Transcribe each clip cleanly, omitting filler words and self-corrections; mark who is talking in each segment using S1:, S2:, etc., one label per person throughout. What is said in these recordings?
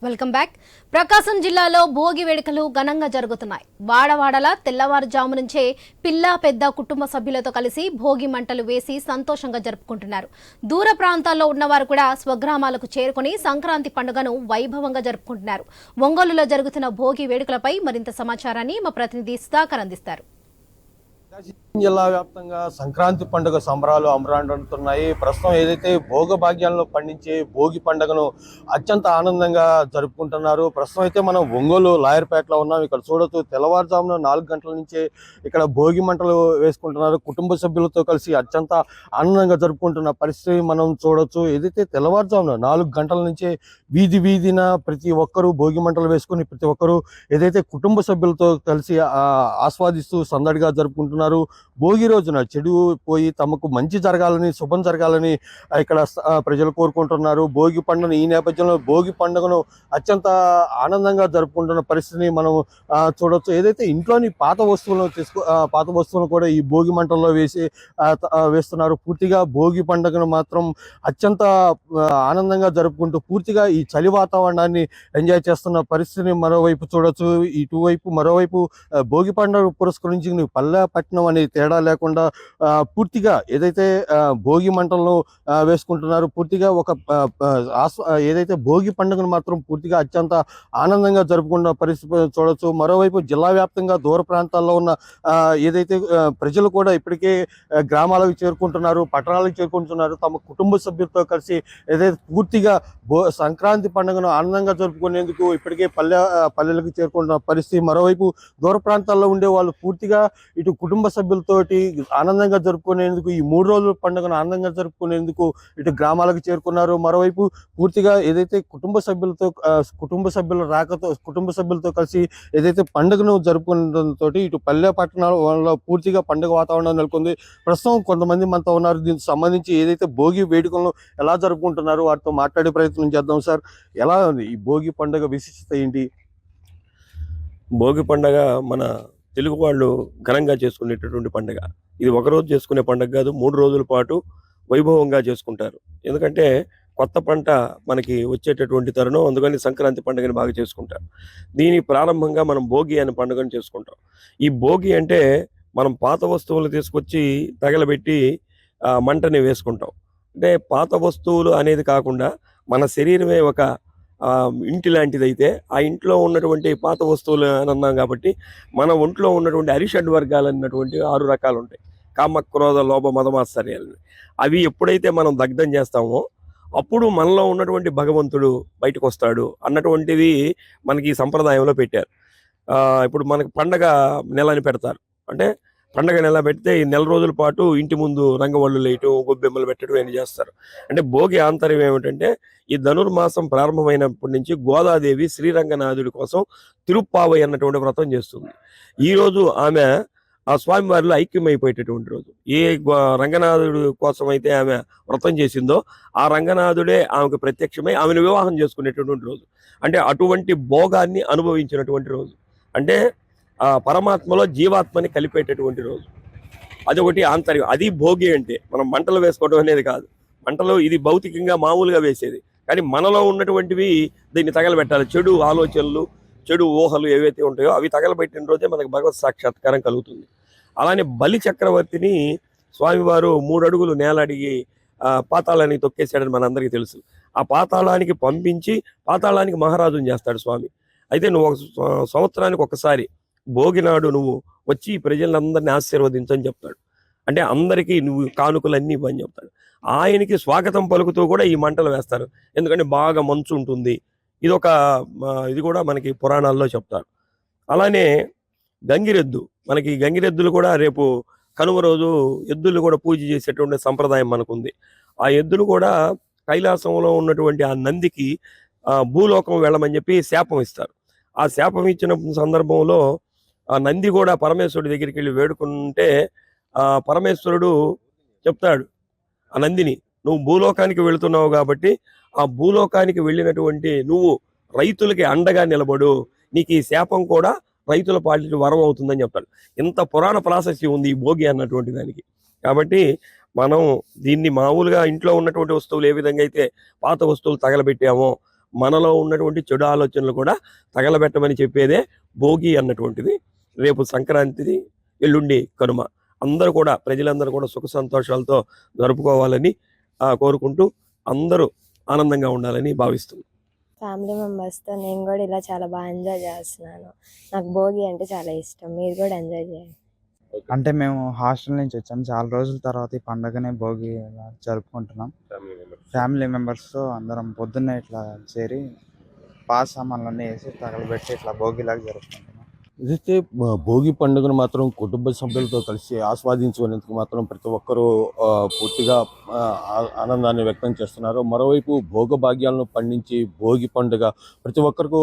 S1: Welcome back. ప్రకాశం జిల్లాలో భోగి వేడుకలు ఘనంగా జరుగుతున్నాయి. వాడవాడల తెల్లవారుజాము నుంచే పిల్ల పెద్ద కుటుంబ సభ్యులతో కలిసి భోగి మంటలు వేసి సంతోషంగా జరుపుకుంటున్నారు. దూర ప్రాంతాల్లో ఉన్నవారు కూడా స్వగ్రామాలకు చేరుకుని సంక్రాంతి పండుగను వైభవంగా జరుపుకుంటున్నారు. ఒంగోలులో జరుగుతున్న భోగి వేడుకలపై మరింత సమాచారాన్ని మా ప్రతినిధి సుధాకర్ అందిస్తారు.
S2: జిల్లా వ్యాప్తంగా సంక్రాంతి పండుగ సంబరాలు అమరాడుతున్నాయి. ప్రస్తుతం ఏదైతే భోగభాగ్యాలను పండించే భోగి పండుగను అత్యంత ఆనందంగా జరుపుకుంటున్నారు. ప్రస్తుతం అయితే మనం ఒంగోలు లాయర్పేటలో ఉన్నాం. ఇక్కడ చూడొచ్చు, తెల్లవారుజామున 4 గంటల నుంచే ఇక్కడ భోగి మంటలు వేసుకుంటున్నారు. కుటుంబ సభ్యులతో కలిసి అత్యంత ఆనందంగా జరుపుకుంటున్న పరిస్థితి మనం చూడొచ్చు. ఏదైతే తెల్లవారుజామున 4 గంటల నుంచే వీధిన ప్రతి ఒక్కరూ భోగి మంటలు వేసుకుని ప్రతి ఒక్కరూ ఏదైతే కుటుంబ సభ్యులతో కలిసి ఆస్వాదిస్తూ సందడిగా జరుపుకుంటున్నారు. భోగి రోజున చెడు పోయి తమకు మంచి జరగాలని, శుభం జరగాలని ఇక్కడ ప్రజలు కోరుకుంటున్నారు. భోగి పండుగను ఈ నేపథ్యంలో భోగి పండుగను అత్యంత ఆనందంగా జరుపుకుంటున్న పరిస్థితిని మనం చూడొచ్చు. ఏదైతే ఇంట్లోని పాత వస్తువులను కూడా ఈ భోగి మంటల్లో వేస్తున్నారు. పూర్తిగా భోగి పండుగను మాత్రం అత్యంత ఆనందంగా జరుపుకుంటూ పూర్తిగా ఈ చలి వాతావరణాన్ని ఎంజాయ్ చేస్తున్న పరిస్థితిని మరోవైపు చూడొచ్చు. మరోవైపు భోగి పండుగ పురస్కరించి పల్లెపట్నం అనే తేడా లేకుండా పూర్తిగా ఏదైతే భోగి మంటలను వేసుకుంటున్నారు, పూర్తిగా ఏదైతే భోగి పండుగను మాత్రం పూర్తిగా అత్యంత ఆనందంగా జరుపుకున్న పరిస్థితి చూడొచ్చు. మరోవైపు జిల్లా వ్యాప్తంగా దూర ప్రాంతాల్లో ఉన్న ఏదైతే ప్రజలు కూడా ఇప్పటికే గ్రామాలకు చేరుకుంటున్నారు, పట్టణాలకు చేరుకుంటున్నారు. తమ కుటుంబ సభ్యులతో కలిసి ఏదైతే పూర్తిగా సంక్రాంతి పండుగను ఆనందంగా జరుపుకునేందుకు ఇప్పటికే పల్లెలకు చేరుకుంటున్న పరిస్థితి. మరోవైపు దూర ప్రాంతాల్లో ఉండే వాళ్ళు పూర్తిగా ఇటు కుటుంబ సభ్యులతోటి ఆనందంగా జరుపుకునేందుకు, ఈ 3 రోజుల పండుగను ఆనందంగా జరుపుకునేందుకు ఇటు గ్రామాలకు చేరుకున్నారు. మరోవైపు పూర్తిగా ఏదైతే కుటుంబ సభ్యులతో కలిసి ఏదైతే పండుగను జరుపుకోవడంతో ఇటు పల్లె పట్టణాలలో పూర్తిగా పండుగ వాతావరణం నెలకొంది. ప్రస్తుతం కొంతమంది మనతో ఉన్నారు. దీనికి సంబంధించి ఏదైతే భోగి వేడుకలను ఎలా జరుపుకుంటున్నారు వారితో మాట్లాడే ప్రయత్నం చేద్దాం. సార్, ఎలా ఉంది ఈ భోగి పండుగ విశిష్టత ఏంటి?
S3: భోగి పండుగ మన తెలుగు వాళ్ళు ఘనంగా చేసుకునేటటువంటి పండుగ. ఇది ఒకరోజు చేసుకునే పండుగ కాదు, 3 రోజుల పాటు వైభవంగా చేసుకుంటారు. ఎందుకంటే కొత్త పంట మనకి వచ్చేటటువంటి తరుణం, అందుకని సంక్రాంతి పండుగని బాగా చేసుకుంటారు. దీని ప్రారంభంగా మనం భోగి అనే పండుగను చేసుకుంటాం. ఈ భోగి అంటే మనం పాత వస్తువులు తీసుకొచ్చి తగలబెట్టి మంటని వేసుకుంటాం. అంటే పాత వస్తువులు అనేది కాకుండా మన శరీరమే ఒక ఇంటి లాంటిది అయితే ఆ ఇంట్లో ఉన్నటువంటి పాత వస్తువులు అని అన్నాం కాబట్టి మన ఒంట్లో ఉన్నటువంటి అరిషడ్ వర్గాలు అన్నటువంటి 6 రకాలు ఉంటాయి. కామ, క్రోధ, లోభ, మదమాత్సర్యాలు. అవి ఎప్పుడైతే మనం దగ్ధం చేస్తామో అప్పుడు మనలో ఉన్నటువంటి భగవంతుడు బయటకు వస్తాడు అన్నటువంటిది మనకి ఈ సంప్రదాయంలో పెట్టారు. ఇప్పుడు మనకి పండగ నెలని పెడతారు. అంటే పండగ నెల పెడితే ఈ 4 రోజుల పాటు ఇంటి ముందు రంగవల్లు వేయటం, గొబ్బెమ్మలు పెట్టడం ఇవన్నీ చేస్తారు. అంటే భోగి ఆంతర్యం ఏమిటంటే ఈ ధనుర్మాసం ప్రారంభమైనప్పటి నుంచి గోదాదేవి శ్రీరంగనాథుడి కోసం తిరుప్పావై అన్నటువంటి వ్రతం చేస్తుంది. ఈరోజు ఆమె ఆ స్వామివారిలో ఐక్యమైపోయేటటువంటి రోజు. ఏ రంగనాథుడి కోసం అయితే ఆమె వ్రతం చేసిందో ఆ రంగనాథుడే ఆమెకు ప్రత్యక్షమై ఆమెను వివాహం చేసుకునేటటువంటి రోజు. అంటే అటువంటి భోగాన్ని అనుభవించినటువంటి రోజు. అంటే ఆ పరమాత్మలో జీవాత్మని కలిపేటటువంటి రోజు. అదొకటి ఆంతర్యం. అది భోగి అంటే మనం మంటలు వేసుకోవడం అనేది కాదు. మంటలు ఇది భౌతికంగా మామూలుగా వేసేది, కానీ మనలో ఉన్నటువంటివి దీన్ని తగలబెట్టాలి. చెడు ఆలోచనలు, చెడు ఊహలు ఏవైతే ఉంటాయో అవి తగలబెట్టిన రోజే మనకు భగవత్ సాక్షాత్కారం కలుగుతుంది. అలానే బలి చక్రవర్తిని స్వామివారు 3 అడుగులు నేల అడిగి పాతాళానికి తొక్కేశాడని మనందరికీ తెలుసు. ఆ పాతాళానికి పంపించి పాతాళానికి మహారాజుని చేస్తాడు స్వామి. అయితే నువ్వు సంవత్సరానికి ఒకసారి భోగి నాడు నువ్వు వచ్చి ప్రజలందరినీ ఆశీర్వదించని చెప్తాడు. అంటే అందరికీ నువ్వు కానుకలన్నీ ఇవ్వని చెప్తాడు. ఆయనకి స్వాగతం పలుకుతూ కూడా ఈ మంటలు వేస్తారు. ఎందుకంటే బాగా మంచు ఉంటుంది. ఇది కూడా మనకి పురాణాల్లో చెప్తారు. అలానే గంగిరెద్దు, మనకి గంగిరెద్దులు కూడా రేపు కనుమ రోజు ఎద్దులు కూడా పూజ చేసేటువంటి సంప్రదాయం మనకుంది. ఆ ఎద్దులు కూడా కైలాసంలో ఉన్నటువంటి ఆ నందికి భూలోకం వెళ్ళమని చెప్పి శాపం ఇస్తారు. ఆ శాపం ఇచ్చిన సందర్భంలో ఆ నంది కూడా పరమేశ్వరుడి దగ్గరికి వెళ్ళి వేడుకుంటే ఆ పరమేశ్వరుడు చెప్తాడు ఆ నందిని, నువ్వు భూలోకానికి వెళుతున్నావు కాబట్టి ఆ భూలోకానికి వెళ్ళినటువంటి నువ్వు రైతులకి అండగా నిలబడు, నీకు ఈ శాపం కూడా రైతుల పాలిటి వరం అవుతుందని చెప్తాడు. ఇంత పురాణ ప్రాశస్త్యం ఉంది ఈ భోగి అన్నటువంటి దానికి. కాబట్టి మనం దీన్ని మామూలుగా ఇంట్లో ఉన్నటువంటి వస్తువులు ఏ విధంగా అయితే పాత వస్తువులు తగలబెట్టామో మనలో ఉన్నటువంటి చెడు ఆలోచనలు కూడా తగలబెట్టమని చెప్పేదే భోగి అన్నటువంటిది. రేపు సంక్రాంతి, ఎల్లుండి కనుమ. అందరూ కూడా, ప్రజలందరూ కూడా సుఖ సంతోషాలతో జరుపుకోవాలని కోరుకుంటూ అందరూ ఆనందంగా ఉండాలని భావిస్తున్నాను.
S4: ఫ్యామిలీ మెంబర్స్తో నేను కూడా ఇలా చాలా బాగా ఎంజాయ్ చేస్తున్నాను. నాకు భోగి అంటే చాలా ఇష్టం. మీరు కూడా ఎంజాయ్ చేయండి.
S5: అంటే మేము హాస్టల్ నుంచి వచ్చాము. చాలా రోజుల తర్వాత ఈ పండగనే భోగి ఇలా జరుపుకుంటున్నాం. ఫ్యామిలీ మెంబర్స్తో అందరం పొద్దున్నే ఇట్లా చేరి పాత సామాన్లన్నీ వేసి తగలబెట్టి ఇట్లా భోగిలాగా జరుపుకుంటున్నాం.
S2: ఇదైతే భోగి పండుగను మాత్రం కుటుంబ సభ్యులతో కలిసి ఆస్వాదించుకునేందుకు మాత్రం ప్రతి ఒక్కరూ పూర్తిగా ఆనందాన్ని వ్యక్తం చేస్తున్నారు. మరోవైపు భోగభాగ్యాలను పండించి భోగి పండుగ ప్రతి ఒక్కరికి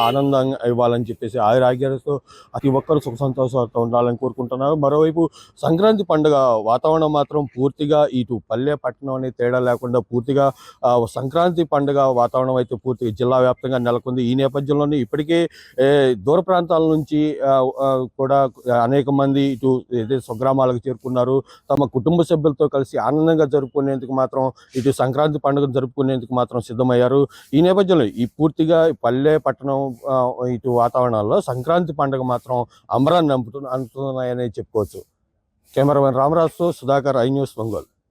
S2: ఆనందంగా ఇవ్వాలని చెప్పేసి ఆయురాగ్యాలతో ప్రతి ఒక్కరు సుఖ సంతోషాలతో ఉండాలని కోరుకుంటున్నారు. మరోవైపు సంక్రాంతి పండుగ వాతావరణం మాత్రం పూర్తిగా ఇటు పల్లె పట్టణం అనే తేడా లేకుండా పూర్తిగా సంక్రాంతి పండుగ వాతావరణం అయితే పూర్తిగా జిల్లా వ్యాప్తంగా నెలకొంది. ఈ నేపథ్యంలోనే ఇప్పటికే దూర ప్రాంతాల నుంచి కూడా అనేక మంది ఇటు ఏదైతే స్వగ్రామాలకు చేరుకున్నారు. తమ కుటుంబ సభ్యులతో కలిసి ఆనందంగా జరుపుకునేందుకు మాత్రం ఇటు సంక్రాంతి పండుగ జరుపుకునేందుకు మాత్రం సిద్ధమయ్యారు. ఈ నేపథ్యంలో ఈ పూర్తిగా పల్లె పట్టణం ఇటు వాతావరణాల్లో సంక్రాంతి పండుగ మాత్రం అంబరాన్ని అంటున్నాయని చెప్పుకోవచ్చు. కెమెరామెన్ రామరాజుతో సుధాకర్, ఐ న్యూస్, ఒంగోలు.